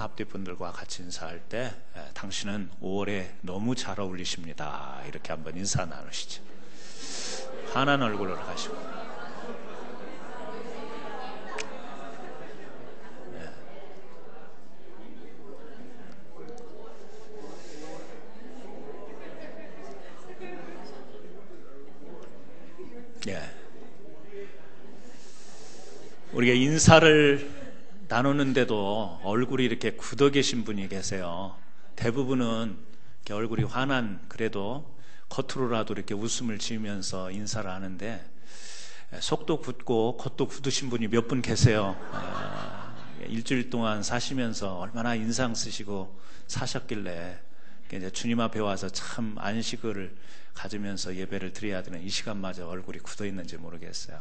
앞뒤분들과 같이 인사할 때 당신은 5월에 너무 잘 어울리십니다. 이렇게 한번 인사 나누시죠. 환한 얼굴로 가시고. 우리가 인사를 나누는데도 얼굴이 이렇게 굳어 계신 분이 계세요. 대부분은 이렇게 얼굴이 환한, 그래도 겉으로라도 이렇게 웃음을 지으면서 인사를 하는데 속도 굳고 겉도 굳으신 분이 몇 분 계세요. 일주일 동안 사시면서 얼마나 인상 쓰시고 사셨길래 이제 주님 앞에 와서 참 안식을 가지면서 예배를 드려야 되는 이 시간마저 얼굴이 굳어 있는지 모르겠어요.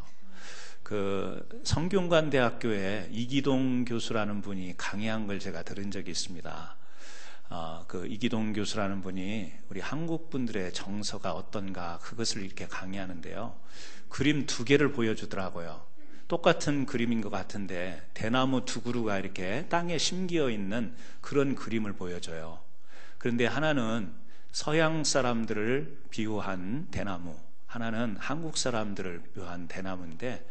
그 성균관대학교에 이기동 교수라는 분이 강의한 걸 제가 들은 적이 있습니다. 그 이기동 교수라는 분이 우리 한국 분들의 정서가 어떤가 그것을 이렇게 강의하는데요. 그림 2개를 보여주더라고요. 똑같은 그림인 것 같은데 대나무 2그루가 이렇게 땅에 심기어 있는 그런 그림을 보여줘요. 그런데 하나는 서양 사람들을 비유한 대나무, 하나는 한국 사람들을 비유한 대나무인데,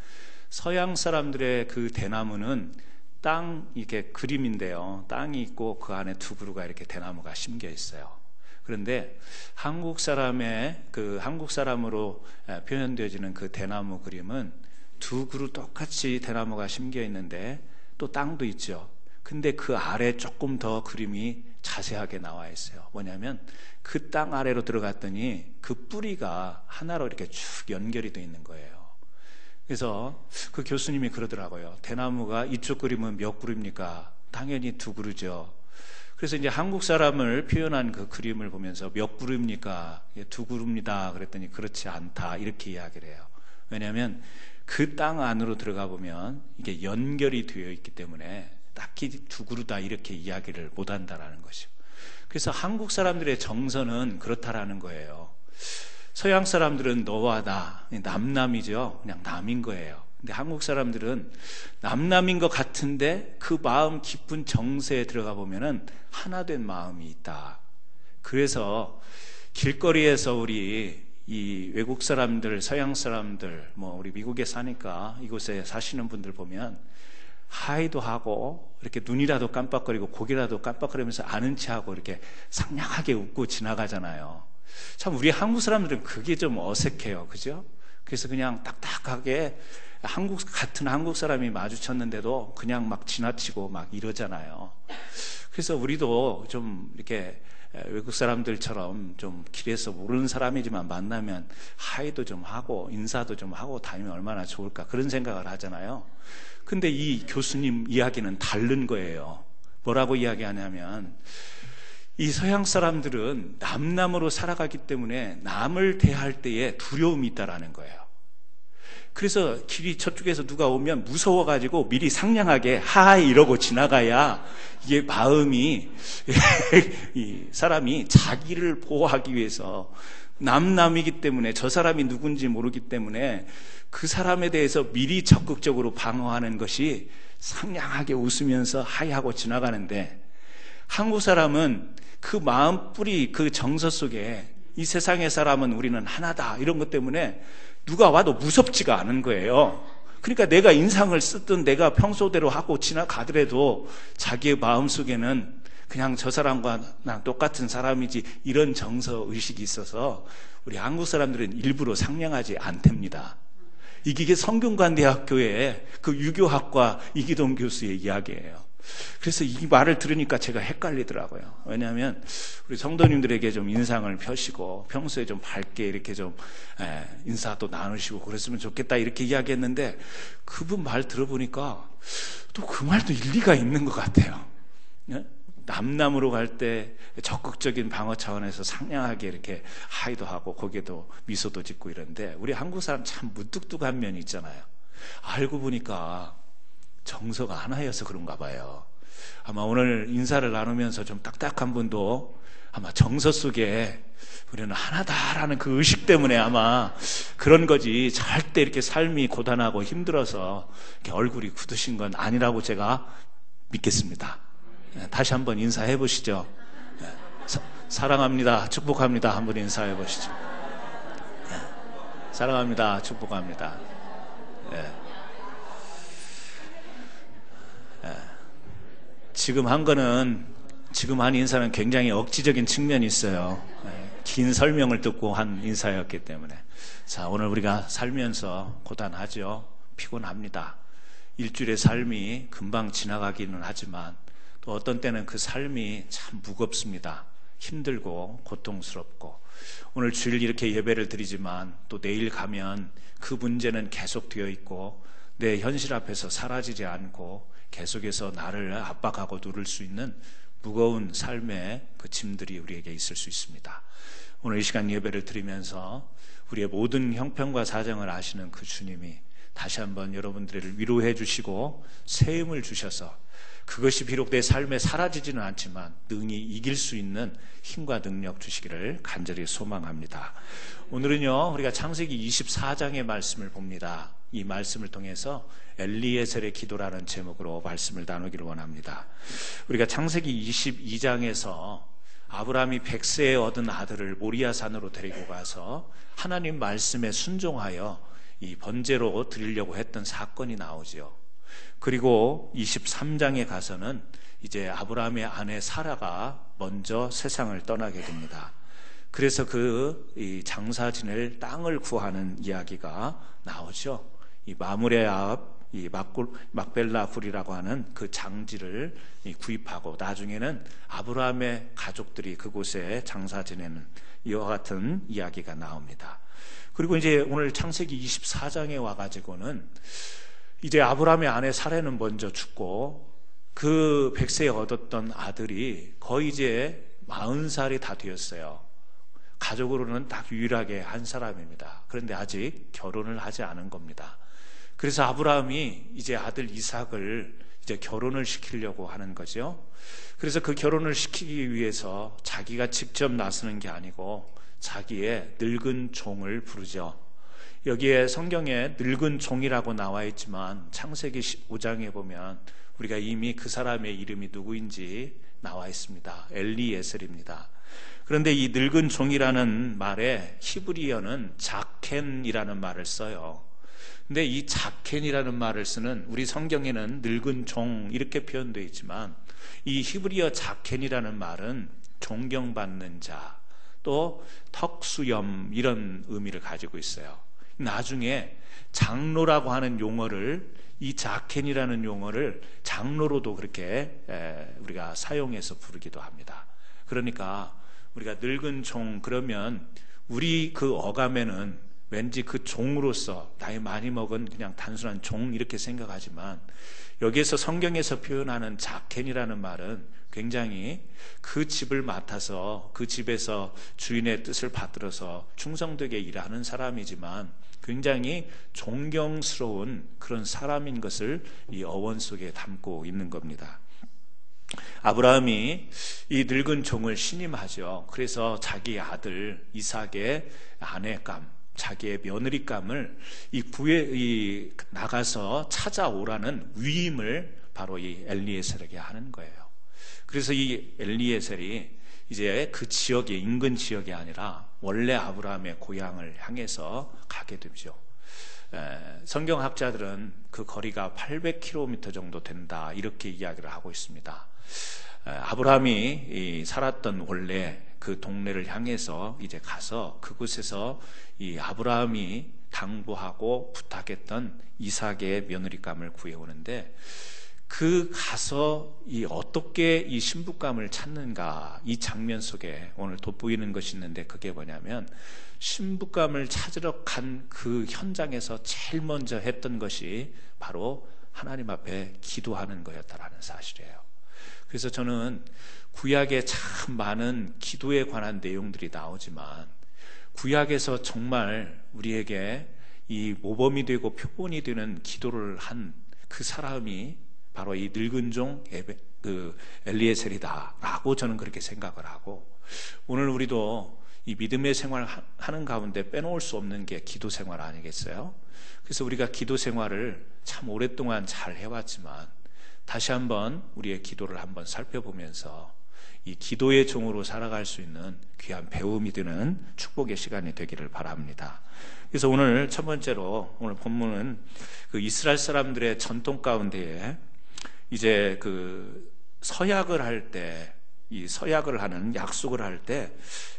서양 사람들의 그 대나무는 땅 이렇게 그림인데요. 땅이 있고 그 안에 2그루가 이렇게 대나무가 심겨 있어요. 그런데 한국 사람으로 표현되어지는 그 대나무 그림은 2그루 똑같이 대나무가 심겨 있는데 또 땅도 있죠. 근데 그 아래 조금 더 그림이 자세하게 나와 있어요. 뭐냐면 그 땅 아래로 들어갔더니 그 뿌리가 하나로 이렇게 쭉 연결이 되어 있는 거예요. 그래서 그 교수님이 그러더라고요. 대나무가 이쪽 그림은 몇 그루입니까? 당연히 2그루죠. 그래서 이제 한국 사람을 표현한 그 그림을 보면서 몇 그루입니까? 2그루입니다. 그랬더니 그렇지 않다. 이렇게 이야기를 해요. 왜냐하면 그 땅 안으로 들어가 보면 이게 연결이 되어 있기 때문에 딱히 2그루다 이렇게 이야기를 못 한다라는 것이죠. 그래서 한국 사람들의 정서는 그렇다라는 거예요. 서양 사람들은 너와 나, 남남이죠. 그냥 남인 거예요. 근데 한국 사람들은 남남인 것 같은데 그 마음 깊은 정서에 들어가 보면은 하나 된 마음이 있다. 그래서 길거리에서 우리 이 외국 사람들, 서양 사람들, 우리 미국에 사니까 이곳에 사시는 분들 보면 하이도 하고 이렇게 눈이라도 깜빡거리고 고개라도 깜빡거리면서 아는 체하고 이렇게 상냥하게 웃고 지나가잖아요. 참 우리 한국 사람들은 그게 좀 어색해요. 그죠? 그래서 그냥 딱딱하게 같은 한국 사람이 마주쳤는데도 그냥 막 지나치고 막 이러잖아요. 그래서 우리도 좀 이렇게 외국 사람들처럼 좀 길에서 모르는 사람이지만 만나면 하이도 좀 하고 인사도 좀 하고 다니면 얼마나 좋을까 그런 생각을 하잖아요. 근데 이 교수님 이야기는 다른 거예요. 뭐라고 이야기하냐면 이 서양 사람들은 남남으로 살아가기 때문에 남을 대할 때에 두려움이 있다라는 거예요. 그래서 길이 저쪽에서 누가 오면 무서워가지고 미리 상냥하게 하이 이러고 지나가야 이게 마음이 이 사람이 자기를 보호하기 위해서 남이기 때문에 저 사람이 누군지 모르기 때문에 그 사람에 대해서 미리 적극적으로 방어하는 것이 상냥하게 웃으면서 하이하고 지나가는데, 한국 사람은 그 마음 뿌리 그 정서 속에 이 세상의 사람은 우리는 하나다 이런 것 때문에 누가 와도 무섭지가 않은 거예요. 그러니까 내가 인상을 쓰든 내가 평소대로 하고 지나가더라도 자기의 마음속에는 그냥 저 사람과 나랑 똑같은 사람이지 이런 정서 의식이 있어서 우리 한국 사람들은 일부러 상냥하지 않답니다. 이게 성균관대학교의 그 유교학과 이기동 교수의 이야기예요. 그래서 이 말을 들으니까 제가 헷갈리더라고요. 왜냐하면 우리 성도님들에게 좀 인상을 펴시고 평소에 좀 밝게 이렇게 좀 인사도 나누시고 그랬으면 좋겠다 이렇게 이야기했는데 그분 말 들어보니까 또 그 말도 일리가 있는 것 같아요. 남남으로 갈 때 적극적인 방어 차원에서 상냥하게 이렇게 하이도 하고 거기에도 미소도 짓고 이런데 우리 한국 사람 참 무뚝뚝한 면이 있잖아요. 알고 보니까 정서가 하나여서 그런가 봐요. 아마 오늘 인사를 나누면서 좀 딱딱한 분도 아마 정서 속에 우리는 하나다라는 그 의식 때문에 아마 그런 거지, 절대 이렇게 삶이 고단하고 힘들어서 이렇게 얼굴이 굳으신 건 아니라고 제가 믿겠습니다. 다시 한번 인사해 보시죠. 사랑합니다, 축복합니다. 한번 인사해 보시죠. 사랑합니다, 축복합니다. 지금 한 인사는 굉장히 억지적인 측면이 있어요. 긴 설명을 듣고 한 인사였기 때문에. 자, 오늘 우리가 살면서 고단하죠. 피곤합니다. 일주일의 삶이 금방 지나가기는 하지만 또 어떤 때는 그 삶이 참 무겁습니다. 힘들고 고통스럽고, 오늘 주일 이렇게 예배를 드리지만 또 내일 가면 그 문제는 계속 되어 있고 내 현실 앞에서 사라지지 않고 계속해서 나를 압박하고 누를 수 있는 무거운 삶의 그 짐들이 우리에게 있을 수 있습니다. 오늘 이 시간 예배를 드리면서 우리의 모든 형편과 사정을 아시는 그 주님이 다시 한번 여러분들을 위로해 주시고 새 힘을 주셔서 그것이 비록 내 삶에 사라지지는 않지만 능히 이길 수 있는 힘과 능력 주시기를 간절히 소망합니다. 오늘은요, 우리가 창세기 24장의 말씀을 봅니다. 이 말씀을 통해서 엘리에셀의 기도라는 제목으로 말씀을 나누기를 원합니다. 우리가 창세기 22장에서 아브라함이 100세에 얻은 아들을 모리아산으로 데리고 가서 하나님 말씀에 순종하여 이 번제로 드리려고 했던 사건이 나오죠. 그리고 23장에 가서는 이제 아브라함의 아내 사라가 먼저 세상을 떠나게 됩니다. 그래서 이 장사 지낼 땅을 구하는 이야기가 나오죠. 이 마므레 앞 이 막벨라 굴이라고 하는 그 장지를 구입하고 나중에는 아브라함의 가족들이 그곳에 장사 지내는 이와 같은 이야기가 나옵니다. 그리고 이제 오늘 창세기 24장에 와가지고는 이제 아브라함의 아내 사라는 먼저 죽고 그 100세에 얻었던 아들이 거의 이제 40살이 다 되었어요. 가족으로는 딱 유일하게 한 사람입니다. 그런데 아직 결혼을 하지 않은 겁니다. 그래서 아브라함이 이제 아들 이삭을 이제 결혼을 시키려고 하는 거죠. 그래서 그 결혼을 시키기 위해서 자기가 직접 나서는 게 아니고 자기의 늙은 종을 부르죠. 여기에 성경에 늙은 종이라고 나와 있지만 창세기 15장에 보면 우리가 이미 그 사람의 이름이 누구인지 나와 있습니다. 엘리에셀입니다. 그런데 이 늙은 종이라는 말에 히브리어는 자켄이라는 말을 써요. 근데 이 자켄이라는 말을 쓰는 우리 성경에는 늙은 종 이렇게 표현되어 있지만 이 히브리어 자켄이라는 말은 존경받는 자, 또 턱수염 이런 의미를 가지고 있어요. 나중에 장로라고 하는 용어를, 이 자켄이라는 용어를 장로로도 그렇게 우리가 사용해서 부르기도 합니다. 그러니까 우리가 늙은 종 그러면 우리 그 어감에는 왠지 그 종으로서 나이 많이 먹은 그냥 단순한 종 이렇게 생각하지만 여기에서 성경에서 표현하는 자켄이라는 말은 굉장히 그 집을 맡아서 그 집에서 주인의 뜻을 받들어서 충성되게 일하는 사람이지만 굉장히 존경스러운 그런 사람인 것을 이 어원 속에 담고 있는 겁니다. 아브라함이 이 늙은 종을 신임하죠. 그래서 자기 아들 이삭의 아내감, 자기의 며느리감을 나가서 찾아오라는 위임을 바로 이 엘리에셀에게 하는 거예요. 그래서 이 엘리에셀이 이제 그 지역의 인근 지역이 아니라 원래 아브라함의 고향을 향해서 가게 되죠. 성경학자들은 그 거리가 800km 정도 된다 이렇게 이야기를 하고 있습니다. 아브라함이 살았던 원래 그 동네를 향해서 이제 가서 그곳에서 이 아브라함이 당부하고 부탁했던 이삭의 며느리감을 구해오는데, 그 가서 어떻게 이 신부감을 찾는가, 이 장면 속에 오늘 돋보이는 것이 있는데, 그게 뭐냐면 신부감을 찾으러 간 그 현장에서 제일 먼저 했던 것이 바로 하나님 앞에 기도하는 거였다라는 사실이에요. 그래서 저는 구약에 참 많은 기도에 관한 내용들이 나오지만 구약에서 정말 우리에게 이 모범이 되고 표본이 되는 기도를 한 그 사람이 바로 이 늙은 종 엘리에셀이다라고 저는 그렇게 생각을 하고, 오늘 우리도 이 믿음의 생활 하는 가운데 빼놓을 수 없는 게 기도 생활 아니겠어요? 그래서 우리가 기도 생활을 참 오랫동안 잘 해왔지만 다시 한번 우리의 기도를 한번 살펴보면서 이 기도의 종으로 살아갈 수 있는 귀한 배움이 되는 축복의 시간이 되기를 바랍니다. 그래서 오늘 첫 번째로 오늘 본문은 그 이스라엘 사람들의 전통 가운데에 이제 그 서약을 할 때, 이 서약을 하는 약속을 할 때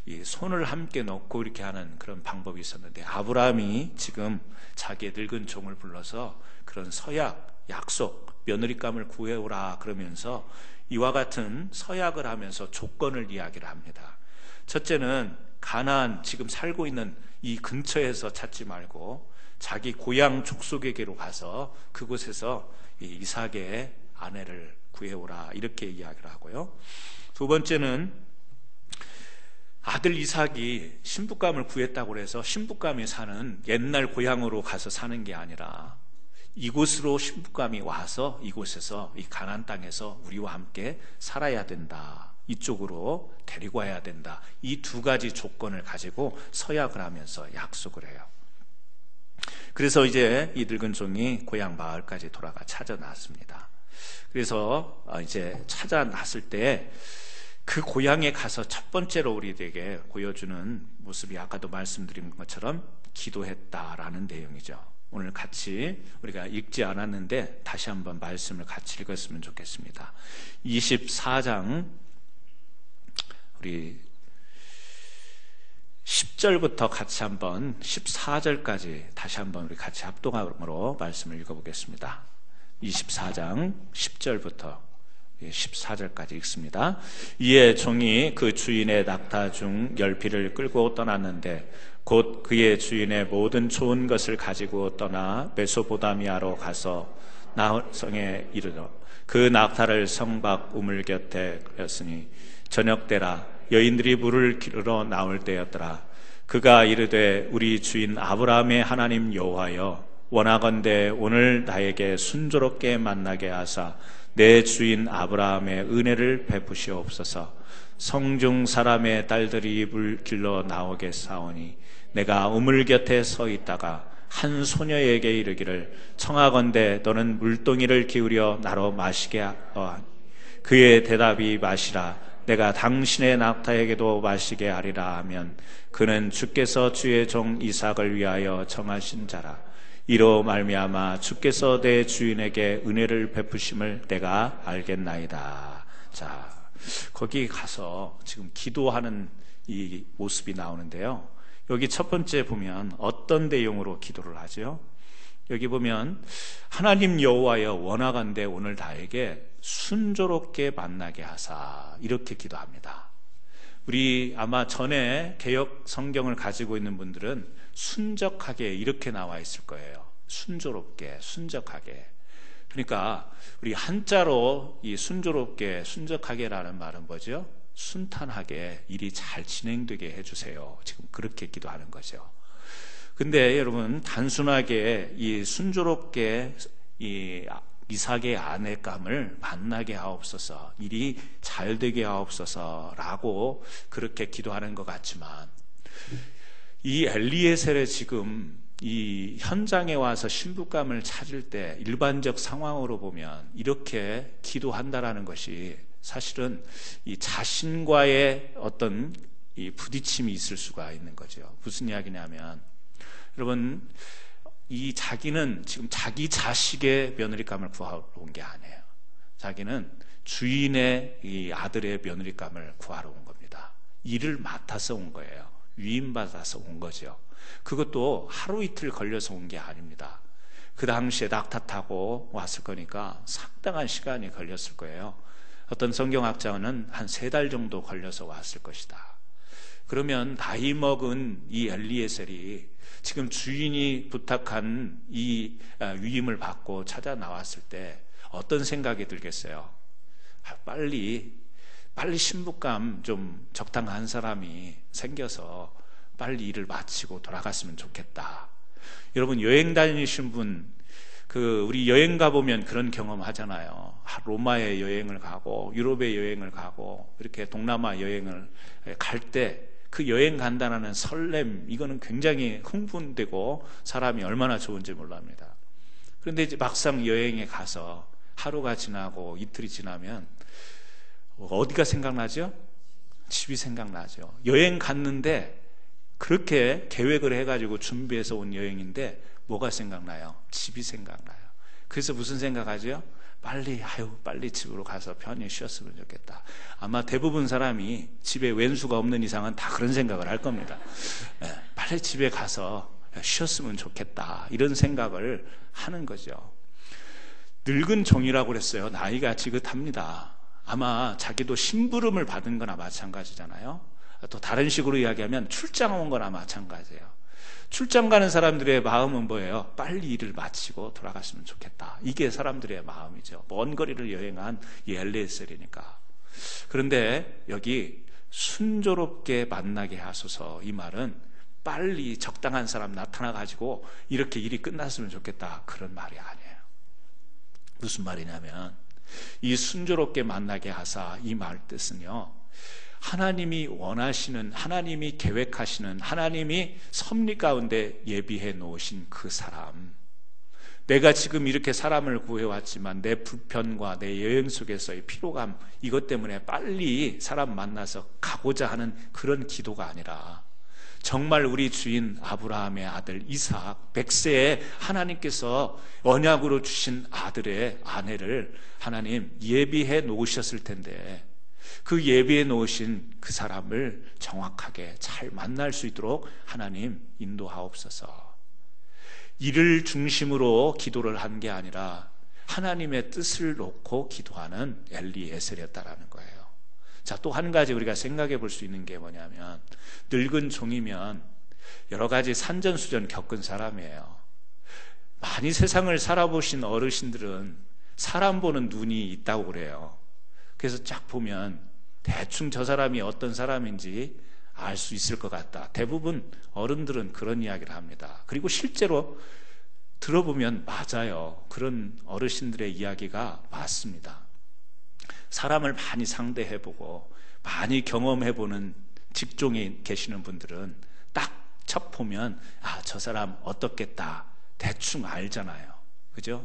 이 손을 함께 넣고 이렇게 하는 그런 방법이 있었는데, 아브라함이 지금 자기의 늙은 종을 불러서 그런 서약, 약속, 며느리감을 구해오라 그러면서 이와 같은 서약을 하면서 조건을 이야기를 합니다. 첫째는 가나안, 지금 살고 있는 이 근처에서 찾지 말고 자기 고향 족속에게로 가서 그곳에서 이 이삭의 아내를 구해오라, 이렇게 이야기를 하고요. 두 번째는 아들 이삭이 신부감을 구했다고 해서 신부감이 사는 옛날 고향으로 가서 사는 게 아니라 이곳으로 신부감이 와서 이곳에서, 이 가나안 땅에서 우리와 함께 살아야 된다, 이쪽으로 데리고 와야 된다, 이 두 가지 조건을 가지고 서약을 하면서 약속을 해요. 그래서 이제 이 늙은 종이 고향 마을까지 돌아가 찾아 나왔습니다. 그래서 이제 찾아 나왔을 때 그 고향에 가서 첫 번째로 우리에게 보여주는 모습이 아까도 말씀드린 것처럼 기도했다라는 내용이죠. 오늘 같이 우리가 읽지 않았는데 다시 한번 말씀을 같이 읽었으면 좋겠습니다. 24장 우리 10절부터 같이 한번 14절까지 다시 한번 우리 같이 합동으로 말씀을 읽어보겠습니다. 24장 10절부터 14절까지 읽습니다. 이에 종이 그 주인의 낙타 중 10匹를 끌고 떠났는데 곧 그의 주인의 모든 좋은 것을 가지고 떠나 메소포다미아로 가서 나홀성에 이르러 그 낙타를 성 밖 우물 곁에 였으니 저녁 때라 여인들이 물을 기르러 나올 때였더라. 그가 이르되 우리 주인 아브라함의 하나님 여호와여, 원하건대 오늘 나에게 순조롭게 만나게 하사 내 주인 아브라함의 은혜를 베푸시옵소서. 성중 사람의 딸들이 물 길러 나오게 사오니 내가 우물 곁에 서 있다가 한 소녀에게 이르기를 청하건대 너는 물동이를 기울여 나로 마시게 하니 그의 대답이 마시라 내가 당신의 낙타에게도 마시게 하리라 하면 그는 주께서 주의 종 이삭을 위하여 정하신 자라. 이로 말미암아 주께서 내 주인에게 은혜를 베푸심을 내가 알겠나이다. 자, 거기 가서 지금 기도하는 이 모습이 나오는데요. 여기 첫 번째 보면 어떤 내용으로 기도를 하죠? 여기 보면 하나님 여호와여, 원하건대 오늘 나에게 순조롭게 만나게 하사, 이렇게 기도합니다. 우리 아마 전에 개역 성경을 가지고 있는 분들은 순적하게 이렇게 나와 있을 거예요. 순조롭게, 순적하게. 그러니까 우리 한자로 이 순조롭게, 순적하게라는 말은 뭐죠? 순탄하게 일이 잘 진행되게 해주세요. 지금 그렇게 기도하는 거죠. 근데 여러분, 단순하게 이 순조롭게 이 이삭의 아내감을 만나게 하옵소서, 일이 잘 되게 하옵소서라고 그렇게 기도하는 것 같지만, 이 엘리에셀의 지금 이 현장에 와서 신부감을 찾을 때 일반적 상황으로 보면 이렇게 기도한다라는 것이 사실은 이 자신과의 어떤 이 부딪힘이 있을 수가 있는 거죠. 무슨 이야기냐면, 여러분, 이 자기는 지금 자기 자식의 며느리감을 구하러 온 게 아니에요. 자기는 주인의 이 아들의 며느리감을 구하러 온 겁니다. 일을 맡아서 온 거예요. 위임받아서 온 거죠. 그것도 하루 이틀 걸려서 온 게 아닙니다. 그 당시에 낙타 타고 왔을 거니까 상당한 시간이 걸렸을 거예요. 어떤 성경학자는 한 3달 정도 걸려서 왔을 것이다. 그러면 나이 먹은 이 엘리에셀이 지금 주인이 부탁한 이 위임을 받고 찾아 나왔을 때 어떤 생각이 들겠어요? 빨리 신부감 좀 적당한 사람이 생겨서 빨리 일을 마치고 돌아갔으면 좋겠다. 여러분, 여행 다니신 분, 우리 여행 가보면 그런 경험 하잖아요. 로마에 여행을 가고 유럽에 여행을 가고 이렇게 동남아 여행을 갈 때 그 여행 간다는 설렘, 이거는 굉장히 흥분되고 사람이 얼마나 좋은지 몰랍니다. 그런데 이제 막상 여행에 가서 하루가 지나고 이틀이 지나면 어디가 생각나죠? 집이 생각나죠. 여행 갔는데 그렇게 계획을 해가지고 준비해서 온 여행인데 뭐가 생각나요? 집이 생각나요. 그래서 무슨 생각하죠? 빨리 집으로 가서 편히 쉬었으면 좋겠다. 아마 대부분 사람이 집에 왼수가 없는 이상은 다 그런 생각을 할 겁니다. 빨리 집에 가서 쉬었으면 좋겠다. 이런 생각을 하는 거죠. 늙은 종이라고 그랬어요. 나이가 지긋합니다. 아마 자기도 심부름을 받은 거나 마찬가지잖아요. 또 다른 식으로 이야기하면 출장 온 거나 마찬가지예요. 출장 가는 사람들의 마음은 뭐예요? 빨리 일을 마치고 돌아갔으면 좋겠다. 이게 사람들의 마음이죠. 먼 거리를 여행한 이 엘리에셀이니까. 그런데 여기 순조롭게 만나게 하소서, 이 말은 빨리 적당한 사람 나타나가지고 이렇게 일이 끝났으면 좋겠다, 그런 말이 아니에요. 무슨 말이냐면 이 순조롭게 만나게 하사, 이 말 뜻은요, 하나님이 원하시는, 하나님이 계획하시는, 하나님이 섭리 가운데 예비해 놓으신 그 사람, 내가 지금 이렇게 사람을 구해왔지만 내 불편과 내 여행 속에서의 피로감, 이것 때문에 빨리 사람 만나서 가고자 하는 그런 기도가 아니라 정말 우리 주인 아브라함의 아들 이삭, 100세에 하나님께서 언약으로 주신 아들의 아내를 하나님 예비해 놓으셨을 텐데, 그 예비해 놓으신 그 사람을 정확하게 잘 만날 수 있도록 하나님 인도하옵소서. 이를 중심으로 기도를 한 게 아니라 하나님의 뜻을 놓고 기도하는 엘리에셀이었다라는 거예요. 자, 또 한 가지 우리가 생각해 볼 수 있는 게 뭐냐면, 늙은 종이면 여러 가지 산전수전 겪은 사람이에요. 많이 세상을 살아보신 어르신들은 사람 보는 눈이 있다고 그래요. 그래서 쫙 보면 대충 저 사람이 어떤 사람인지 알 수 있을 것 같다. 대부분 어른들은 그런 이야기를 합니다. 그리고 실제로 들어보면 맞아요. 그런 어르신들의 이야기가 맞습니다. 사람을 많이 상대해보고 많이 경험해보는 직종에 계시는 분들은 딱 첫 보면 저 사람 어떻겠다 대충 알잖아요. 그죠?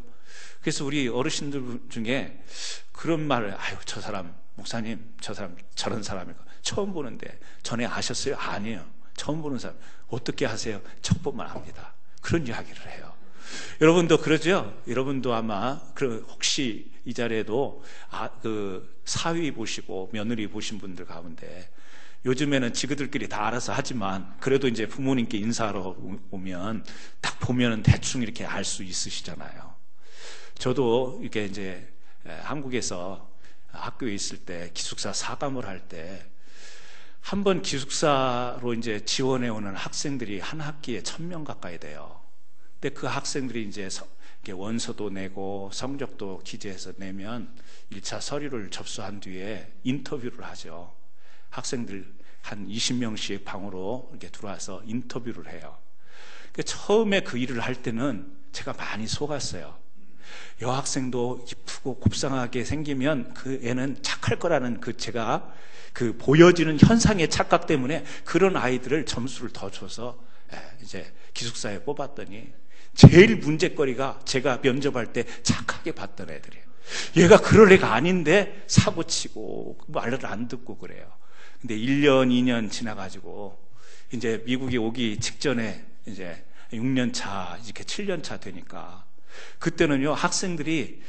그래서 우리 어르신들 중에 그런 말을, 저 사람 목사님, 저 사람 저런 사람이고 처음 보는데 전에 아셨어요? 아니에요. 처음 보는 사람 어떻게 하세요? 첫 보면 압니다. 그런 이야기를 해요. 여러분도 그러죠? 여러분도 아마 혹시 이 자리에도 그 사위 보시고 며느리 보신 분들 가운데 요즘에는 지그들끼리 다 알아서 하지만 그래도 이제 부모님께 인사하러 오면 딱 보면은 대충 이렇게 알 수 있으시잖아요. 저도 이렇게 이제 한국에서 학교에 있을 때 기숙사 사감을 할 때 한 번 기숙사로 이제 지원해 오는 학생들이 한 학기에 1000명 가까이 돼요. 근데 그 학생들이 이제 원서도 내고 성적도 기재해서 내면 1차 서류를 접수한 뒤에 인터뷰를 하죠. 학생들 한 20명씩 방으로 이렇게 들어와서 인터뷰를 해요. 처음에 그 일을 할 때는 제가 많이 속았어요. 여학생도 이쁘고 곱상하게 생기면 그 애는 착할 거라는 제가 보여지는 현상의 착각 때문에 그런 아이들을 점수를 더 줘서 이제 기숙사에 뽑았더니 제일 문제거리가 제가 면접할 때 착하게 봤던 애들이에요. 얘가 그럴 애가 아닌데 사고치고 말을 안 듣고 그래요. 근데 1년, 2년 지나가지고 이제 미국에 오기 직전에 이제 6년 차, 이렇게 7년 차 되니까 그때는요, 학생들이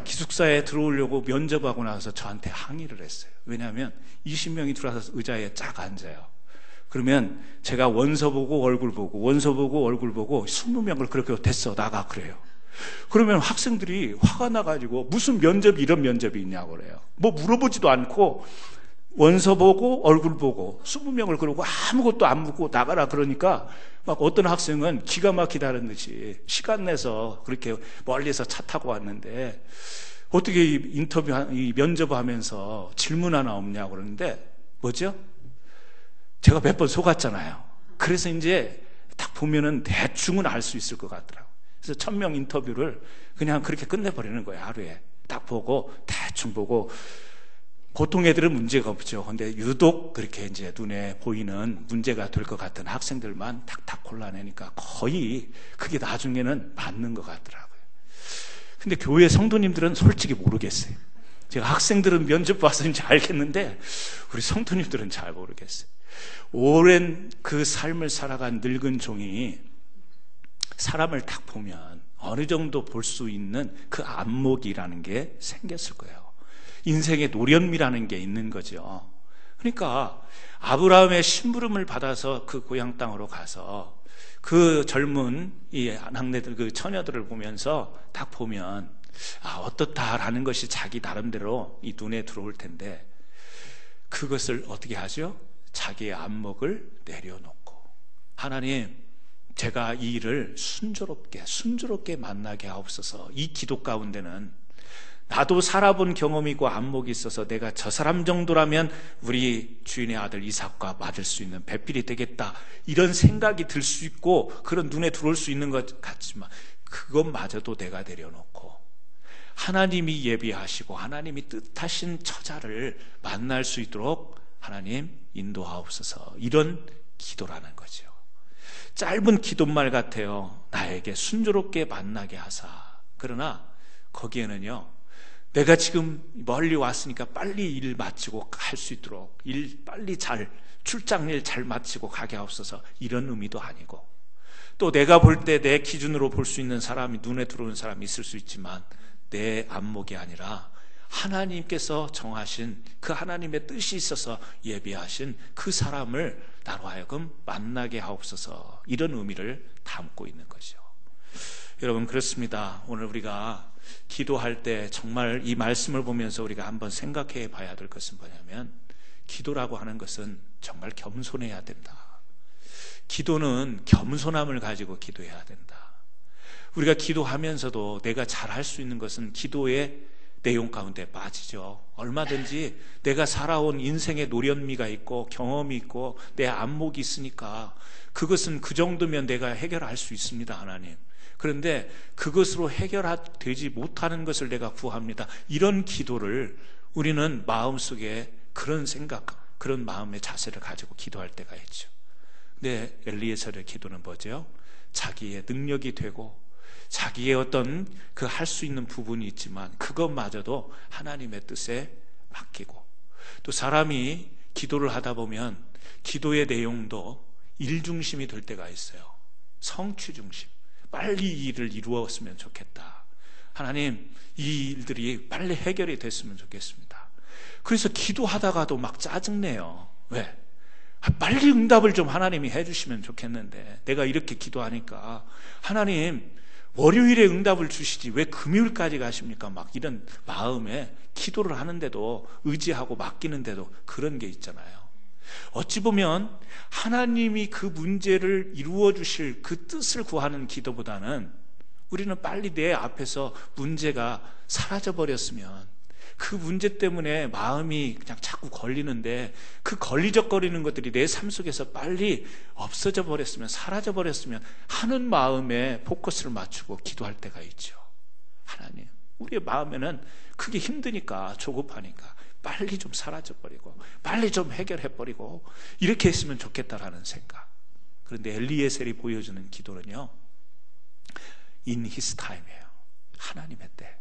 기숙사에 들어오려고 면접하고 나서 저한테 항의를 했어요. 왜냐하면 20명이 들어와서 의자에 쫙 앉아요. 그러면 제가 원서 보고 얼굴 보고 원서 보고 얼굴 보고 20명을 그렇게 됐어 나가 그래요. 그러면 학생들이 화가 나가지고 무슨 면접이 이런 면접이 있냐고 그래요. 뭐 물어보지도 않고 원서 보고 얼굴 보고 20명을 그러고 아무것도 안 묻고 나가라 그러니까 막 어떤 학생은 기가 막히다는 듯이 시간 내서 그렇게 멀리서 차 타고 왔는데 어떻게 이 면접하면서 질문 하나 없냐고 그러는데 뭐죠? 제가 몇 번 속았잖아요. 그래서 이제 딱 보면은 대충은 알 수 있을 것 같더라고요. 그래서 1000명 인터뷰를 그냥 그렇게 끝내버리는 거예요. 하루에 딱 보고 대충 보고 보통 애들은 문제가 없죠. 근데 유독 그렇게 이제 눈에 보이는 문제가 될 것 같은 학생들만 탁탁 골라내니까 거의 그게 나중에는 맞는 것 같더라고요. 근데 교회 성도님들은 솔직히 모르겠어요. 제가 학생들은 면접 봐서 이제 알겠는데 우리 성도님들은 잘 모르겠어요. 오랜 그 삶을 살아간 늙은 종이 사람을 딱 보면 어느 정도 볼 수 있는 그 안목이라는 게 생겼을 거예요. 인생의 노련미라는 게 있는 거죠. 그러니까 아브라함의 심부름을 받아서 그 고향 땅으로 가서 그 젊은 이 낙내들, 그 처녀들을 보면서 딱 보면 어떻다라는 것이 자기 나름대로 이 눈에 들어올 텐데, 그것을 어떻게 하죠? 자기의 안목을 내려놓고, 하나님, 제가 이 일을 순조롭게 만나게 하옵소서. 이 기도 가운데는 나도 살아본 경험이 있고 안목이 있어서 내가 저 사람 정도라면 우리 주인의 아들 이삭과 맞을 수 있는 배필이 되겠다, 이런 생각이 들 수 있고 그런 눈에 들어올 수 있는 것 같지만, 그것마저도 내가 내려놓고 하나님이 예비하시고 하나님이 뜻하신 처자를 만날 수 있도록 하나님 인도하옵소서, 이런 기도라는 거죠. 짧은 기도말 같아요. 나에게 순조롭게 만나게 하사. 그러나 거기에는요, 내가 지금 멀리 왔으니까 빨리 일 마치고 갈 수 있도록 빨리 출장일 잘 마치고 가게 하옵소서, 이런 의미도 아니고, 또 내가 볼 때 내 기준으로 볼 수 있는 사람이, 눈에 들어오는 사람이 있을 수 있지만 내 안목이 아니라 하나님께서 정하신 그 하나님의 뜻이 있어서 예비하신 그 사람을 나로 하여금 만나게 하옵소서, 이런 의미를 담고 있는 거죠. 여러분, 그렇습니다. 오늘 우리가 기도할 때 정말 이 말씀을 보면서 우리가 한번 생각해 봐야 될 것은 뭐냐면, 기도라고 하는 것은 정말 겸손해야 된다. 기도는 겸손함을 가지고 기도해야 된다. 우리가 기도하면서도 내가 잘할 수 있는 것은 기도의 내용 가운데 빠지죠. 얼마든지 내가 살아온 인생의 노련미가 있고 경험이 있고 내 안목이 있으니까 그것은 그 정도면 내가 해결할 수 있습니다, 하나님. 그런데 그것으로 해결되지 못하는 것을 내가 구합니다, 이런 기도를 우리는 마음속에 그런 생각, 그런 마음의 자세를 가지고 기도할 때가 있죠. 근데 엘리에셀의 기도는 뭐죠? 자기의 능력이 되고 자기의 어떤 그 할 수 있는 부분이 있지만 그것마저도 하나님의 뜻에 맡기고, 또 사람이 기도를 하다 보면 기도의 내용도 일중심이 될 때가 있어요. 성취중심. 빨리 이 일을 이루었으면 좋겠다. 하나님, 이 일들이 빨리 해결이 됐으면 좋겠습니다. 그래서 기도하다가도 막 짜증내요. 왜? 빨리 응답을 좀 하나님이 해주시면 좋겠는데, 내가 이렇게 기도하니까 하나님 월요일에 응답을 주시지 왜 금요일까지 가십니까? 막 이런 마음에 기도를 하는데도, 의지하고 맡기는데도 그런 게 있잖아요. 어찌 보면 하나님이 그 문제를 이루어 주실 그 뜻을 구하는 기도보다는 우리는 빨리 내 앞에서 문제가 사라져 버렸으면, 그 문제 때문에 마음이 그냥 자꾸 걸리는데 그 걸리적거리는 것들이 내 삶 속에서 빨리 없어져 버렸으면, 사라져 버렸으면 하는 마음에 포커스를 맞추고 기도할 때가 있죠. 하나님, 우리의 마음에는 그게 힘드니까, 조급하니까 빨리 좀 사라져버리고 빨리 좀 해결해버리고 이렇게 했으면 좋겠다라는 생각. 그런데 엘리에셀이 보여주는 기도는요, In His Time이에요. 하나님의 때,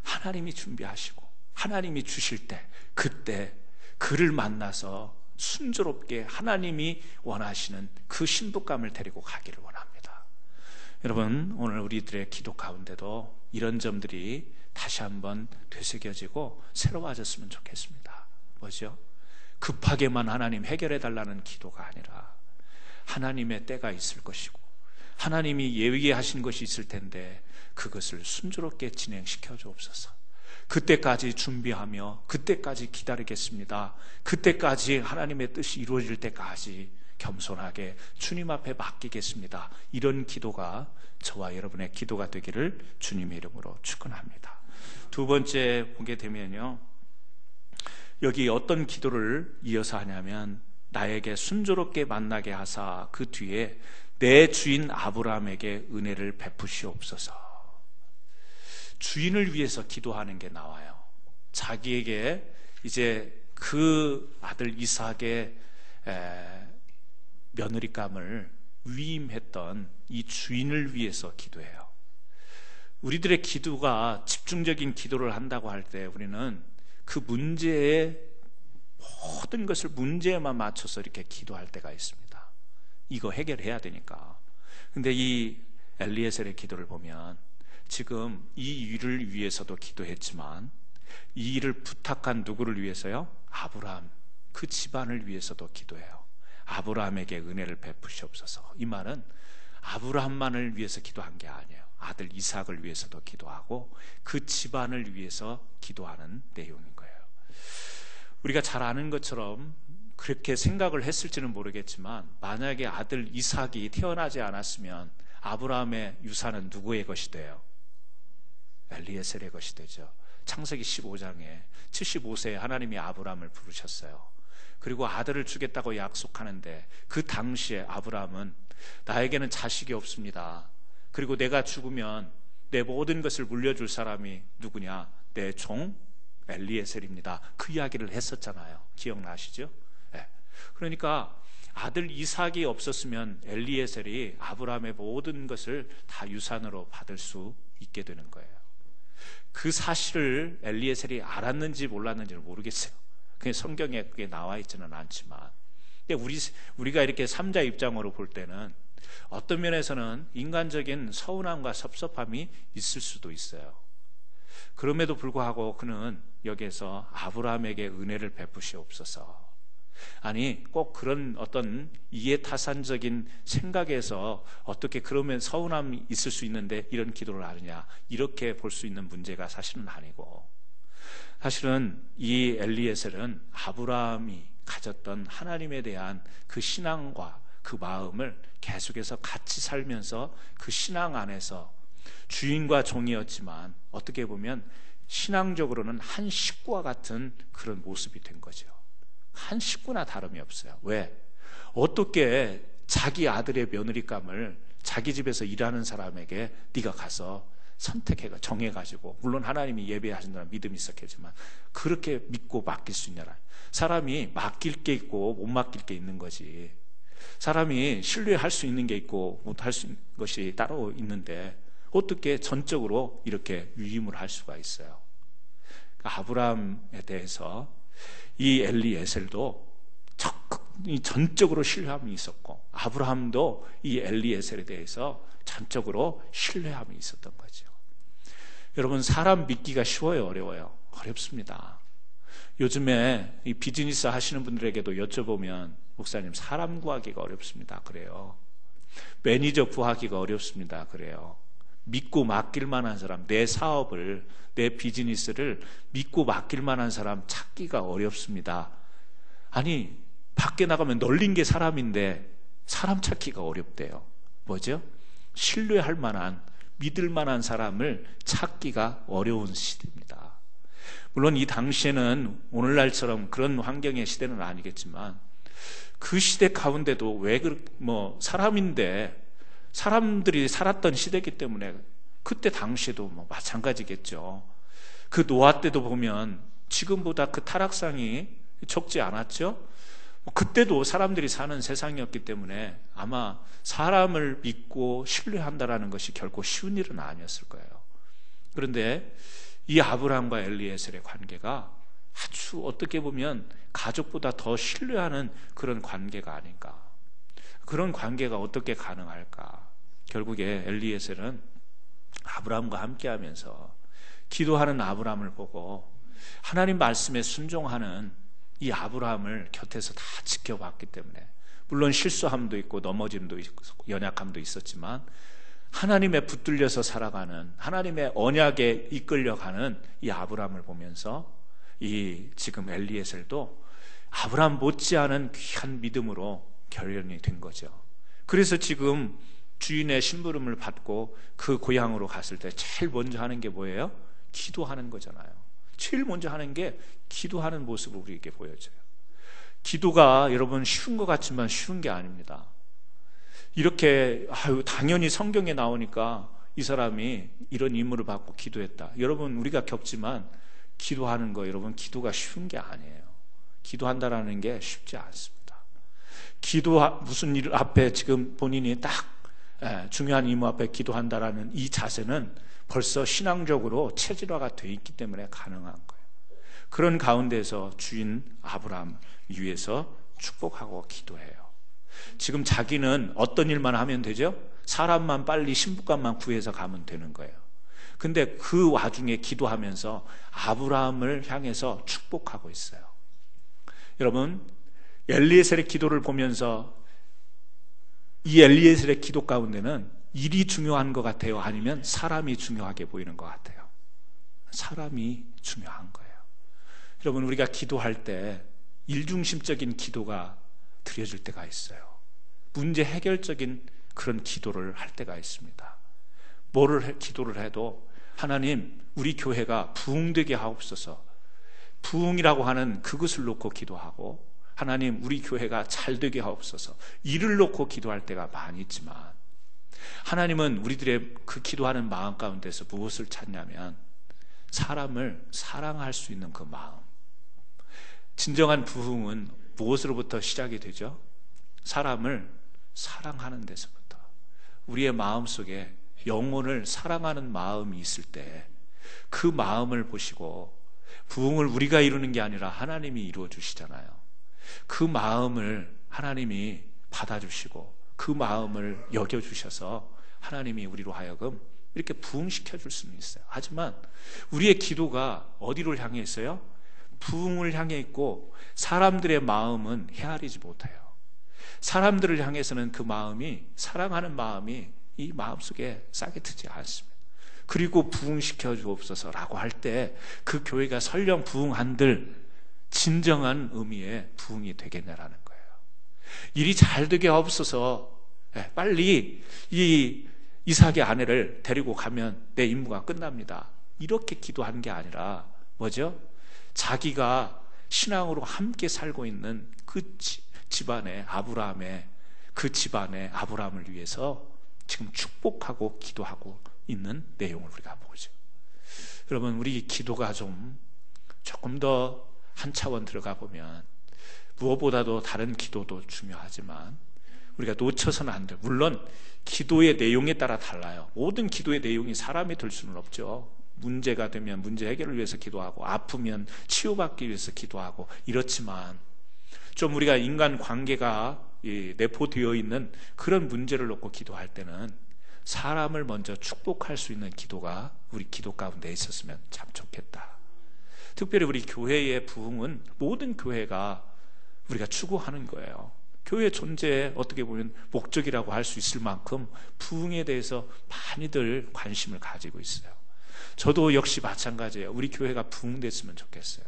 하나님이 준비하시고 하나님이 주실 때, 그때 그를 만나서 순조롭게 하나님이 원하시는 그 신부감을 데리고 가기를 원합니다. 여러분, 오늘 우리들의 기도 가운데도 이런 점들이 다시 한번 되새겨지고 새로워졌으면 좋겠습니다. 뭐죠? 급하게만 하나님 해결해 달라는 기도가 아니라 하나님의 때가 있을 것이고 하나님이 예비하신 것이 있을 텐데 그것을 순조롭게 진행시켜 주옵소서. 그때까지 준비하며 그때까지 기다리겠습니다. 그때까지 하나님의 뜻이 이루어질 때까지 겸손하게 주님 앞에 맡기겠습니다. 이런 기도가 저와 여러분의 기도가 되기를 주님의 이름으로 축원합니다. 두 번째 보게 되면요, 여기 어떤 기도를 이어서 하냐면, 나에게 순조롭게 만나게 하사 그 뒤에 내 주인 아브라함에게 은혜를 베푸시옵소서. 주인을 위해서 기도하는 게 나와요. 자기에게 이제 그 아들 이삭의 며느리감을 위임했던 이 주인을 위해서 기도해요. 우리들의 기도가 집중적인 기도를 한다고 할 때 우리는 그 문제에 모든 것을 문제에만 맞춰서 이렇게 기도할 때가 있습니다. 이거 해결해야 되니까. 근데 이 엘리에셀의 기도를 보면 지금 이 일을 위해서도 기도했지만 이 일을 부탁한 누구를 위해서요? 아브라함, 그 집안을 위해서도 기도해요. 아브라함에게 은혜를 베푸시옵소서. 이 말은 아브라함만을 위해서 기도한 게 아니에요. 아들 이삭을 위해서도 기도하고 그 집안을 위해서 기도하는 내용인 거예요. 우리가 잘 아는 것처럼 그렇게 생각을 했을지는 모르겠지만 만약에 아들 이삭이 태어나지 않았으면 아브라함의 유산은 누구의 것이 돼요? 엘리에셀의 것이 되죠. 창세기 15장에 75세에 하나님이 아브라함을 부르셨어요. 그리고 아들을 주겠다고 약속하는데 그 당시에 아브라함은 나에게는 자식이 없습니다. 그리고 내가 죽으면 내 모든 것을 물려줄 사람이 누구냐? 내 종 엘리에셀입니다. 그 이야기를 했었잖아요. 기억나시죠? 네. 그러니까 아들 이삭이 없었으면 엘리에셀이 아브라함의 모든 것을 다 유산으로 받을 수 있게 되는 거예요. 그 사실을 엘리에셀이 알았는지 몰랐는지는 모르겠어요. 그게 성경에 그게 나와 있지는 않지만, 근데 우리가 이렇게 삼자 입장으로 볼 때는 어떤 면에서는 인간적인 서운함과 섭섭함이 있을 수도 있어요. 그럼에도 불구하고 그는 여기에서 아브라함에게 은혜를 베푸시옵소서. 아니 꼭 그런 어떤 이해타산적인 생각에서 어떻게 그러면 서운함이 있을 수 있는데 이런 기도를 하느냐, 이렇게 볼 수 있는 문제가 사실은 아니고, 사실은 이 엘리에셀은 아브라함이 가졌던 하나님에 대한 그 신앙과 그 마음을 계속해서 같이 살면서 그 신앙 안에서 주인과 종이었지만 어떻게 보면 신앙적으로는 한 식구와 같은 그런 모습이 된 거죠. 한 식구나 다름이 없어요. 왜? 어떻게 자기 아들의 며느리감을 자기 집에서 일하는 사람에게 네가 가서 선택해가 정해가지고, 물론 하나님이 예배하신다는 믿음이 있었겠지만 그렇게 믿고 맡길 수 있냐라. 사람이 맡길 게 있고 못 맡길 게 있는 거지. 사람이 신뢰할 수 있는 게 있고 못할 수 있는 것이 따로 있는데 어떻게 전적으로 이렇게 위임을 할 수가 있어요? 아브라함에 대해서 이 엘리에셀도 전적으로 신뢰함이 있었고, 아브라함도 이 엘리에셀에 대해서 전적으로 신뢰함이 있었던 거죠. 여러분, 사람 믿기가 쉬워요, 어려워요? 어렵습니다. 요즘에 이 비즈니스 하시는 분들에게도 여쭤보면 목사님, 사람 구하기가 어렵습니다. 그래요. 매니저 구하기가 어렵습니다. 그래요. 믿고 맡길 만한 사람, 내 사업을, 내 비즈니스를 믿고 맡길 만한 사람 찾기가 어렵습니다. 아니, 밖에 나가면 널린 게 사람인데 사람 찾기가 어렵대요. 뭐죠? 신뢰할 만한, 믿을 만한 사람을 찾기가 어려운 시대입니다. 물론 이 당시에는 오늘날처럼 그런 환경의 시대는 아니겠지만 그 시대 가운데도 사람인데 사람들이 살았던 시대이기 때문에 그때 당시에도 마찬가지겠죠. 그 노아 때도 보면 지금보다 그 타락상이 적지 않았죠. 그때도 사람들이 사는 세상이었기 때문에 아마 사람을 믿고 신뢰한다라는 것이 결코 쉬운 일은 아니었을 거예요. 그런데 이 아브라함과 엘리에셀의 관계가 아주 어떻게 보면 가족보다 더 신뢰하는 그런 관계가 아닌가. 그런 관계가 어떻게 가능할까? 결국에 엘리에셀은 아브라함과 함께하면서 기도하는 아브라함을 보고 하나님 말씀에 순종하는 이 아브라함을 곁에서 다 지켜봤기 때문에, 물론 실수함도 있고 넘어짐도 있고 연약함도 있었지만 하나님에 붙들려서 살아가는, 하나님의 언약에 이끌려가는 이 아브라함을 보면서 이 지금 엘리에셀도 아브라함 못지않은 귀한 믿음으로 결연이 된 거죠. 그래서 지금 주인의 심부름을 받고 그 고향으로 갔을 때 제일 먼저 하는 게 뭐예요? 기도하는 거잖아요. 제일 먼저 하는 게 기도하는 모습을 우리에게 보여줘요. 기도가 여러분 쉬운 것 같지만 쉬운 게 아닙니다. 이렇게 당연히 성경에 나오니까 이 사람이 이런 임무를 받고 기도했다. 여러분, 우리가 겪지만 기도하는 거, 여러분, 기도가 쉬운 게 아니에요. 기도한다라는 게 쉽지 않습니다. 무슨 일 앞에 지금 본인이 딱 중요한 임무 앞에 기도한다라는 이 자세는 벌써 신앙적으로 체질화가 되어 있기 때문에 가능한 거예요. 그런 가운데서 주인 아브라함 위해서 축복하고 기도해요. 지금 자기는 어떤 일만 하면 되죠? 사람만 빨리 신부감만 구해서 가면 되는 거예요. 근데 그 와중에 기도하면서 아브라함을 향해서 축복하고 있어요. 여러분, 엘리에셀의 기도를 보면서 이 엘리에셀의 기도 가운데는 일이 중요한 것 같아요? 아니면 사람이 중요하게 보이는 것 같아요? 사람이 중요한 거예요. 여러분, 우리가 기도할 때 일중심적인 기도가 드려질 때가 있어요. 문제 해결적인 그런 기도를 할 때가 있습니다. 기도를 해도 하나님, 우리 교회가 부흥되게 하옵소서. 부흥이라고 하는 그것을 놓고 기도하고, 하나님, 우리 교회가 잘 되게 하옵소서. 이를 놓고 기도할 때가 많이 있지만, 하나님은 우리들의 그 기도하는 마음 가운데서 무엇을 찾냐면 사람을 사랑할 수 있는 그 마음. 진정한 부흥은 무엇으로부터 시작이 되죠? 사람을 사랑하는 데서부터. 우리의 마음속에 영혼을 사랑하는 마음이 있을 때 그 마음을 보시고, 부흥을 우리가 이루는 게 아니라 하나님이 이루어 주시잖아요. 그 마음을 하나님이 받아주시고 그 마음을 여겨주셔서 하나님이 우리로 하여금 이렇게 부흥시켜 줄 수는 있어요. 하지만 우리의 기도가 어디를 향해 있어요? 부흥을 향해 있고 사람들의 마음은 헤아리지 못해요. 사람들을 향해서는 그 마음이, 사랑하는 마음이 이 마음속에 싹이 트지 않습니다. 그리고 부흥시켜 주옵소서라고 할 때 그 교회가 설령 부흥한들 진정한 의미의 부흥이 되겠냐라는 거예요. 일이 잘 되게 하옵소서. 빨리 이 이삭의 아내를 데리고 가면 내 임무가 끝납니다. 이렇게 기도하는 게 아니라 뭐죠? 자기가 신앙으로 함께 살고 있는 그 집안의 아브라함의 그 집안의 아브라함을 위해서 지금 축복하고 기도하고 있는 내용을 우리가 보죠. 여러분, 우리 기도가 조금 더 한 차원 들어가 보면 무엇보다도 다른 기도도 중요하지만 우리가 놓쳐서는 안 돼요. 물론 기도의 내용에 따라 달라요. 모든 기도의 내용이 사람이 될 수는 없죠. 문제가 되면 문제 해결을 위해서 기도하고, 아프면 치유받기 위해서 기도하고, 이렇지만 좀 우리가 인간 관계가 내포되어 있는 그런 문제를 놓고 기도할 때는 사람을 먼저 축복할 수 있는 기도가 우리 기도 가운데 있었으면 참 좋겠다. 특별히 우리 교회의 부흥은 모든 교회가 우리가 추구하는 거예요. 교회 존재에 어떻게 보면 목적이라고 할 수 있을 만큼 부흥에 대해서 많이들 관심을 가지고 있어요. 저도 역시 마찬가지예요. 우리 교회가 부흥됐으면 좋겠어요.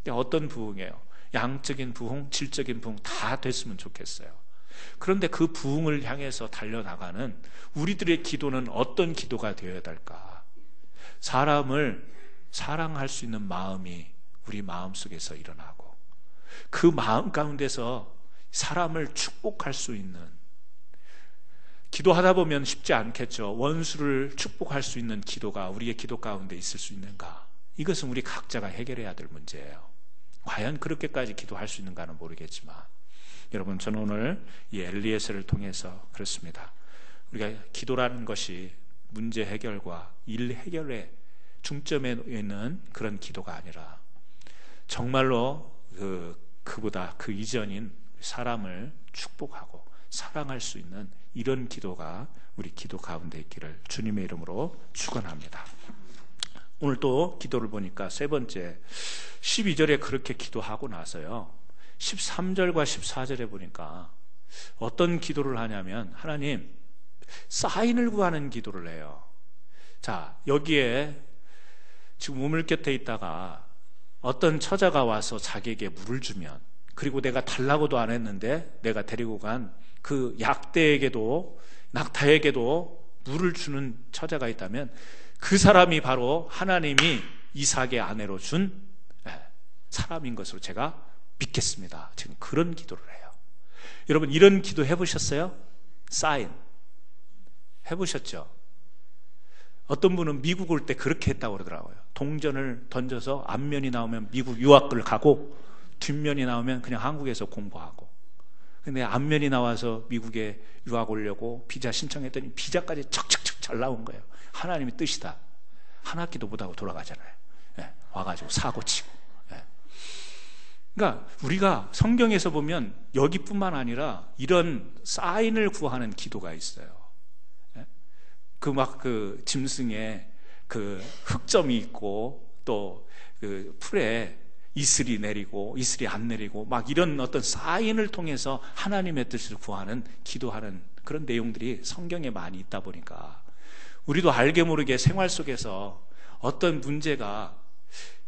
어떤 부흥이에요? 양적인 부흥, 질적인 부흥 다 됐으면 좋겠어요. 그런데 그 부흥을 향해서 달려나가는 우리들의 기도는 어떤 기도가 되어야 될까? 사람을 사랑할 수 있는 마음이 우리 마음속에서 일어나고, 그 마음 가운데서 사람을 축복할 수 있는, 기도하다 보면 쉽지 않겠죠. 원수를 축복할 수 있는 기도가 우리의 기도 가운데 있을 수 있는가? 이것은 우리 각자가 해결해야 될 문제예요. 과연 그렇게까지 기도할 수 있는가는 모르겠지만, 여러분, 저는 오늘 이 엘리에셀을 통해서 그렇습니다. 우리가 기도라는 것이 문제 해결과 일 해결에 중점에 있는 그런 기도가 아니라 정말로 그보다 그 이전인 사람을 축복하고 사랑할 수 있는 이런 기도가 우리 기도 가운데 있기를 주님의 이름으로 축원합니다. 오늘 또 기도를 보니까 세 번째 12절에 그렇게 기도하고 나서요 13절과 14절에 보니까 어떤 기도를 하냐면 하나님 사인을 구하는 기도를 해요. 자, 여기에 지금 우물 곁에 있다가 어떤 처자가 와서 자기에게 물을 주면, 그리고 내가 달라고도 안 했는데 내가 데리고 간 그 약대에게도 낙타에게도 물을 주는 처자가 있다면 그 사람이 바로 하나님이 이삭의 아내로 준 사람인 것으로 제가 믿겠습니다. 지금 그런 기도를 해요. 여러분, 이런 기도 해보셨어요? 사인 해보셨죠? 어떤 분은 미국 올 때 그렇게 했다고 그러더라고요. 동전을 던져서 앞면이 나오면 미국 유학을 가고 뒷면이 나오면 그냥 한국에서 공부하고. 근데 안면이 나와서 미국에 유학 오려고 비자 신청했더니 비자까지 척척척 잘 나온 거예요. 하나님의 뜻이다. 한 학기도 못하고 돌아가잖아요. 예, 와가지고 사고치고. 예. 그러니까 우리가 성경에서 보면 여기뿐만 아니라 이런 사인을 구하는 기도가 있어요. 예? 그 짐승에 그 흑점이 있고 또 그 풀에 이슬이 내리고 이슬이 안 내리고 막 이런 어떤 사인을 통해서 하나님의 뜻을 구하는 기도하는 그런 내용들이 성경에 많이 있다 보니까 우리도 알게 모르게 생활 속에서 어떤 문제가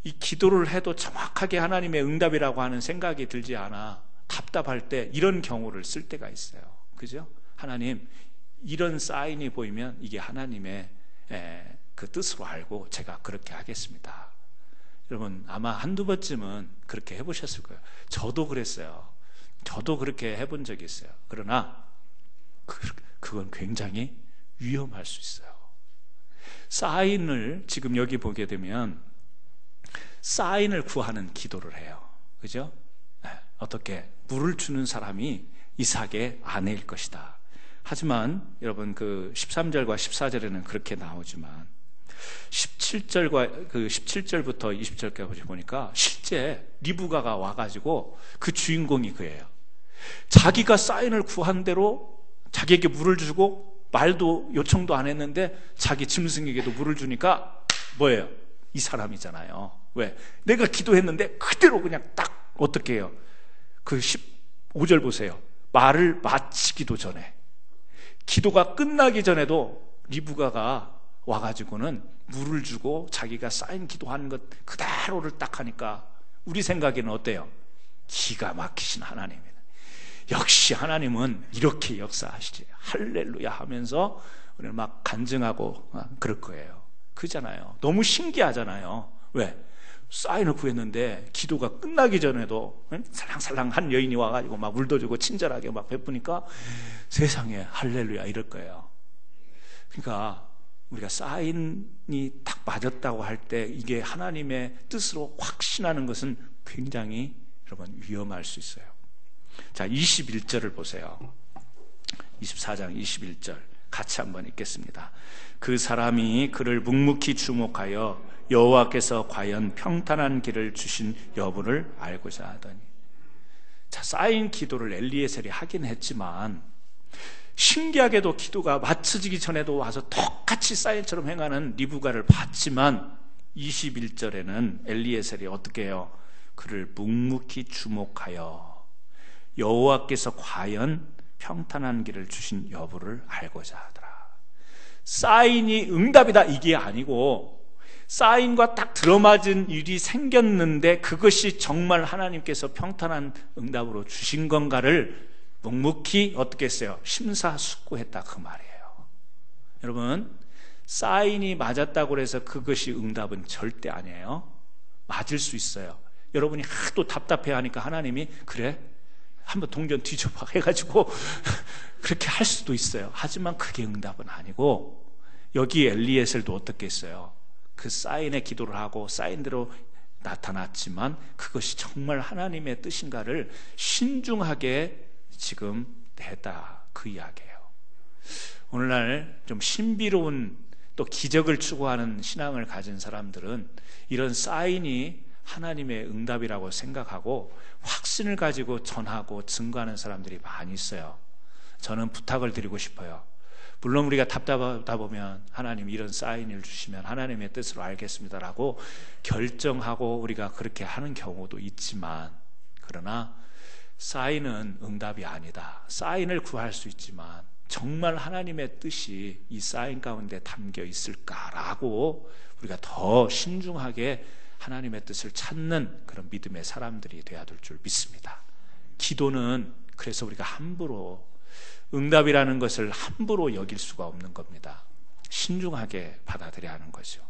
이 기도를 해도 정확하게 하나님의 응답이라고 하는 생각이 들지 않아 답답할 때 이런 경우를 쓸 때가 있어요. 그죠? 하나님, 이런 사인이 보이면 이게 하나님의 그 뜻으로 알고 제가 그렇게 하겠습니다. 여러분 아마 한두 번쯤은 그렇게 해보셨을 거예요. 저도 그랬어요. 저도 그렇게 해본 적이 있어요. 그러나 그건 굉장히 위험할 수 있어요. 사인을 지금 여기 보게 되면 사인을 구하는 기도를 해요. 그죠? 어떻게 물을 주는 사람이 이삭의 아내일 것이다. 하지만 여러분 그 13절과 14절에는 그렇게 나오지만 17절부터 20절까지 보니까 실제 리브가가 와가지고 그 주인공이 그예요. 자기가 사인을 구한 대로 자기에게 물을 주고 말도 요청도 안 했는데 자기 짐승에게도 물을 주니까 뭐예요? 이 사람이잖아요. 왜? 내가 기도했는데 그대로 그냥 딱 어떻게 해요? 그 15절 보세요. 말을 마치기도 전에 기도가 끝나기 전에도 리브가가 와가지고는 물을 주고 자기가 사인 기도하는 것 그대로를 딱 하니까 우리 생각에는 어때요? 기가 막히신 하나님이다. 역시 하나님은 이렇게 역사하시지. 할렐루야 하면서 우리는 막 간증하고 그럴 거예요. 그잖아요. 너무 신기하잖아요. 왜? 사인을 구했는데 기도가 끝나기 전에도 살랑살랑 한 여인이 와가지고 막 물도 주고 친절하게 막 베푸니까 세상에 할렐루야 이럴 거예요. 그러니까 우리가 사인이 딱 맞았다고 할 때 이게 하나님의 뜻으로 확신하는 것은 굉장히 여러분 위험할 수 있어요. 자, 21절을 보세요. 24장 21절 같이 한번 읽겠습니다. 그 사람이 그를 묵묵히 주목하여 여호와께서 과연 평탄한 길을 주신 여부를 알고자 하더니. 자, 사인 기도를 엘리에셀이 하긴 했지만 신기하게도 기도가 마쳐지기 전에도 와서 똑같이 사인처럼 행하는 리브가를 봤지만 21절에는 엘리에셀이 어떻게 해요? 그를 묵묵히 주목하여 여호와께서 과연 평탄한 길을 주신 여부를 알고자 하더라. 사인이 응답이다 이게 아니고 사인과 딱 들어맞은 일이 생겼는데 그것이 정말 하나님께서 평탄한 응답으로 주신 건가를 묵묵히 어떻게 했어요? 심사숙고했다 그 말이에요. 여러분 사인이 맞았다고 해서 그것이 응답은 절대 아니에요. 맞을 수 있어요. 여러분이 하도 답답해하니까 하나님이 그래? 한번 동전 뒤져봐 해가지고 그렇게 할 수도 있어요. 하지만 그게 응답은 아니고 여기 엘리에셀도 어떻게 했어요? 그 사인의 기도를 하고 사인대로 나타났지만 그것이 정말 하나님의 뜻인가를 신중하게 지금 했다 그 이야기예요. 오늘날 좀 신비로운 또 기적을 추구하는 신앙을 가진 사람들은 이런 사인이 하나님의 응답이라고 생각하고 확신을 가지고 전하고 증거하는 사람들이 많이 있어요. 저는 부탁을 드리고 싶어요. 물론 우리가 답답하다 보면 하나님 이런 사인을 주시면 하나님의 뜻으로 알겠습니다라고 결정하고 우리가 그렇게 하는 경우도 있지만 그러나 사인은 응답이 아니다. 사인을 구할 수 있지만 정말 하나님의 뜻이 이 사인 가운데 담겨 있을까라고 우리가 더 신중하게 하나님의 뜻을 찾는 그런 믿음의 사람들이 되어야 될 줄 믿습니다. 기도는 그래서 우리가 함부로 응답이라는 것을 함부로 여길 수가 없는 겁니다. 신중하게 받아들여야 하는 거죠.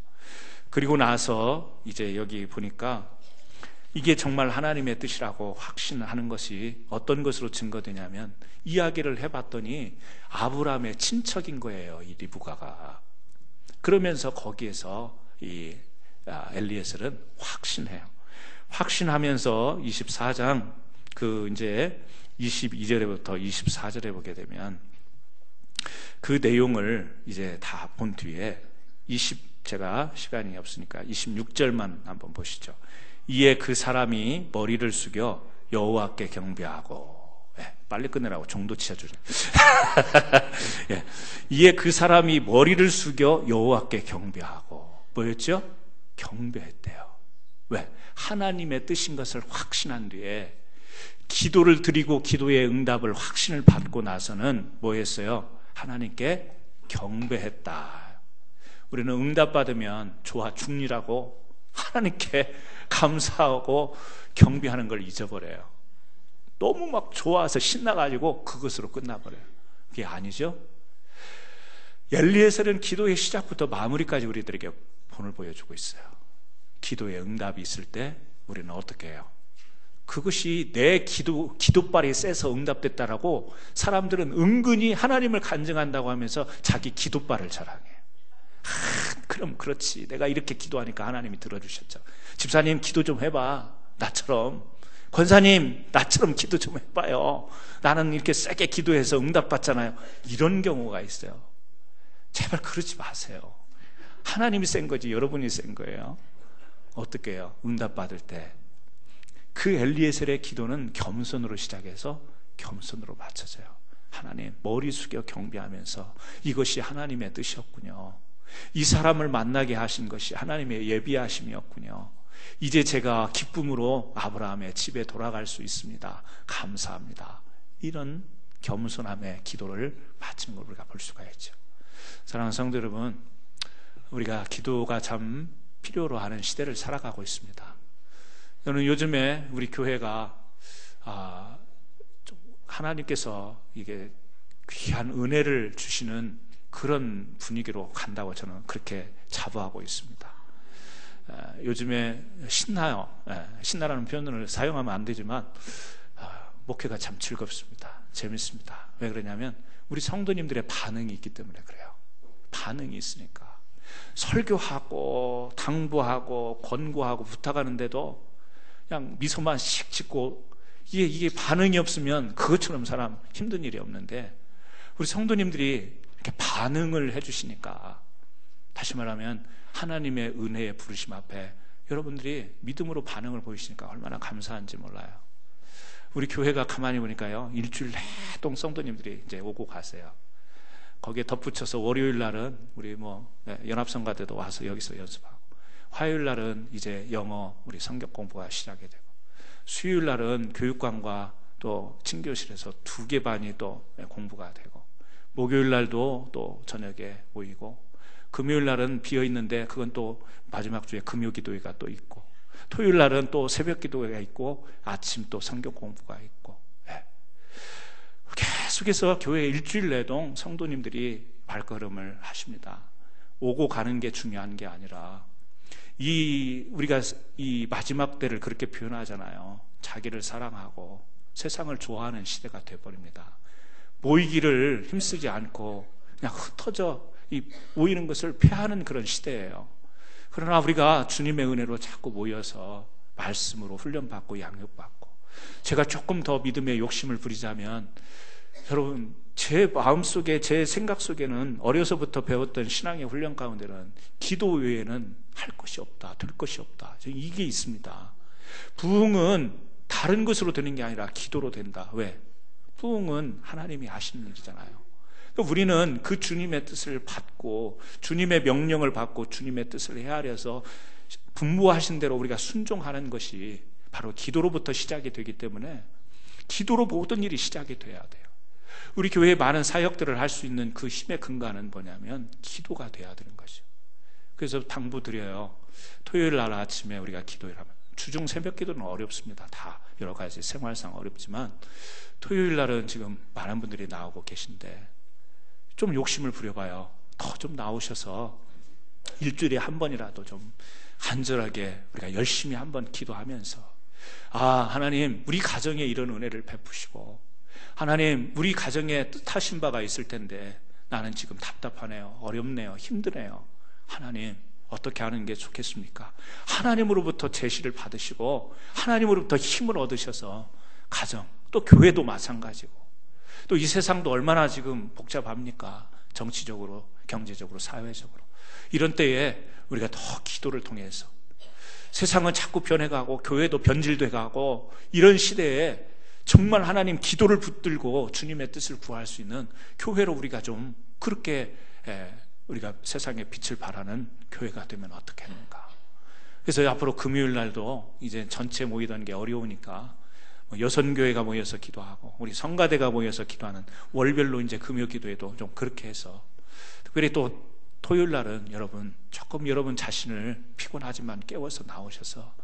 그리고 나서 이제 여기 보니까 이게 정말 하나님의 뜻이라고 확신하는 것이 어떤 것으로 증거되냐면 이야기를 해봤더니 아브라함의 친척인 거예요. 이 리브가가. 그러면서 거기에서 이 엘리에셀은 확신해요. 확신하면서 24장 그 이제 22절부터 24절에 보게 되면 그 내용을 이제 다 본 뒤에 제가 시간이 없으니까 26절만 한번 보시죠. 이에 그 사람이 머리를 숙여 여호와께 경배하고, 빨리 끝내라고 정도 치셔주죠. 예. 이에 그 사람이 머리를 숙여 여호와께 경배하고, 뭐였죠? 경배했대요. 왜? 하나님의 뜻인 것을 확신한 뒤에 기도를 드리고 기도의 응답을 확신을 받고 나서는 뭐 했어요? 하나님께 경배했다. 우리는 응답받으면 좋아 죽니라고 하나님께 감사하고 경배하는 걸 잊어버려요. 너무 막 좋아서 신나가지고 그것으로 끝나버려요. 그게 아니죠. 엘리에셀은 기도의 시작부터 마무리까지 우리들에게 본을 보여주고 있어요. 기도의 응답이 있을 때 우리는 어떻게 해요? 그것이 내 기도발이 세서 응답됐다라고 사람들은 은근히 하나님을 간증한다고 하면서 자기 기도발을 자랑해요. 그럼 그렇지, 내가 이렇게 기도하니까 하나님이 들어주셨죠. 집사님 기도 좀 해봐, 나처럼. 권사님 나처럼 기도 좀 해봐요, 나는 이렇게 세게 기도해서 응답받잖아요. 이런 경우가 있어요. 제발 그러지 마세요. 하나님이 센 거지 여러분이 센 거예요. 어떻게 해요? 응답받을 때 그 엘리에셀의 기도는 겸손으로 시작해서 겸손으로 맞춰져요. 하나님, 머리 숙여 경배하면서 이것이 하나님의 뜻이었군요. 이 사람을 만나게 하신 것이 하나님의 예비하심이었군요. 이제 제가 기쁨으로 아브라함의 집에 돌아갈 수 있습니다. 감사합니다. 이런 겸손함의 기도를 바치는 걸 우리가 볼 수가 있죠. 사랑하는 성도 여러분, 우리가 기도가 참 필요로 하는 시대를 살아가고 있습니다. 저는 요즘에 우리 교회가 하나님께서 이게 귀한 은혜를 주시는 그런 분위기로 간다고 저는 그렇게 자부하고 있습니다. 요즘에 신나요. 신나라는 표현을 사용하면 안 되지만 목회가 참 즐겁습니다. 재밌습니다. 왜 그러냐면 우리 성도님들의 반응이 있기 때문에 그래요. 반응이 있으니까. 설교하고 당부하고 권고하고 부탁하는데도 그냥 미소만 씩 짓고, 이게 반응이 없으면 그것처럼 사람 힘든 일이 없는데, 우리 성도님들이 이렇게 반응을 해주시니까, 다시 말하면 하나님의 은혜의 부르심 앞에 여러분들이 믿음으로 반응을 보이시니까 얼마나 감사한지 몰라요. 우리 교회가 가만히 보니까요, 일주일 내동 성도님들이 이제 오고 가세요. 거기에 덧붙여서 월요일 날은 우리 연합성가대도 와서 여기서 연습하고, 화요일 날은 이제 영어 우리 성경 공부가 시작이 되고, 수요일 날은 교육관과 또 친교실에서 2개 반이 또 공부가 되고, 목요일 날도 또 저녁에 모이고, 금요일 날은 비어 있는데 그건 또 마지막 주에 금요 기도회가 또 있고, 토요일 날은 또 새벽 기도회가 있고, 아침 또 성경 공부가 있고, 계속해서 교회 일주일 내동 성도님들이 발걸음을 하십니다. 오고 가는 게 중요한 게 아니라, 우리가 이 마지막 때를 그렇게 표현하잖아요. 자기를 사랑하고 세상을 좋아하는 시대가 되어버립니다. 모이기를 힘쓰지 않고 그냥 흩어져 모이는 것을 피하는 그런 시대예요. 그러나 우리가 주님의 은혜로 자꾸 모여서 말씀으로 훈련받고 양육받고, 제가 조금 더 믿음의 욕심을 부리자면, 여러분, 제 마음속에, 제 생각 속에는 어려서부터 배웠던 신앙의 훈련 가운데는 기도 외에는 할 것이 없다, 될 것이 없다, 이게 있습니다. 부흥은 다른 것으로 되는 게 아니라 기도로 된다. 왜? 부흥은 하나님이 하시는 일이잖아요. 우리는 그 주님의 뜻을 받고 주님의 명령을 받고 주님의 뜻을 헤아려서 분부하신 대로 우리가 순종하는 것이 바로 기도로부터 시작이 되기 때문에, 기도로 모든 일이 시작이 돼야 돼요. 우리 교회의 많은 사역들을 할 수 있는 그 힘의 근간은 뭐냐면 기도가 돼야 되는 거죠. 그래서 당부드려요. 토요일 날 아침에 우리가 기도를 하면, 주중 새벽 기도는 어렵습니다. 다 여러 가지 생활상 어렵지만 토요일 날은 지금 많은 분들이 나오고 계신데 좀 욕심을 부려봐요. 더 좀 나오셔서 일주일에 한 번이라도 좀 간절하게 우리가 열심히 한번 기도하면서, 하나님, 우리 가정에 이런 은혜를 베푸시고, 하나님, 우리 가정에 뜻하신 바가 있을 텐데 나는 지금 답답하네요, 어렵네요, 힘드네요. 하나님, 어떻게 하는 게 좋겠습니까? 하나님으로부터 제시를 받으시고 하나님으로부터 힘을 얻으셔서 가정, 또 교회도 마찬가지고, 또 이 세상도 얼마나 지금 복잡합니까? 정치적으로, 경제적으로, 사회적으로. 이런 때에 우리가 더 기도를 통해서, 세상은 자꾸 변해가고 교회도 변질돼가고 이런 시대에 정말 하나님 기도를 붙들고 주님의 뜻을 구할 수 있는 교회로 우리가 좀 그렇게 우리가 세상에 빛을 발하는 교회가 되면 어떻겠는가. 그래서 앞으로 금요일 날도 이제 전체 모이던 게 어려우니까 여선교회가 모여서 기도하고 우리 성가대가 모여서 기도하는 월별로 이제 금요 기도회도 좀 그렇게 해서, 특별히 또 토요일 날은 조금 여러분 자신을 피곤하지만 깨워서 나오셔서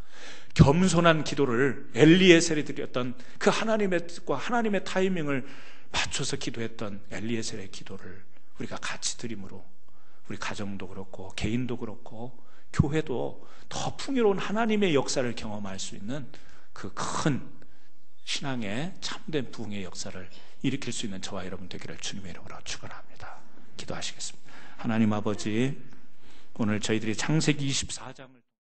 겸손한 기도를, 엘리에셀이 드렸던 그 하나님의 뜻과 하나님의 타이밍을 맞춰서 기도했던 엘리에셀의 기도를 우리가 같이 드림으로 우리 가정도 그렇고 개인도 그렇고 교회도 더 풍요로운 하나님의 역사를 경험할 수 있는 그 큰 신앙의 참된 부흥의 역사를 일으킬 수 있는 저와 여러분 되기를 주님의 이름으로 축원합니다. 기도하시겠습니다. 하나님 아버지, 오늘 저희들이 창세기 24장을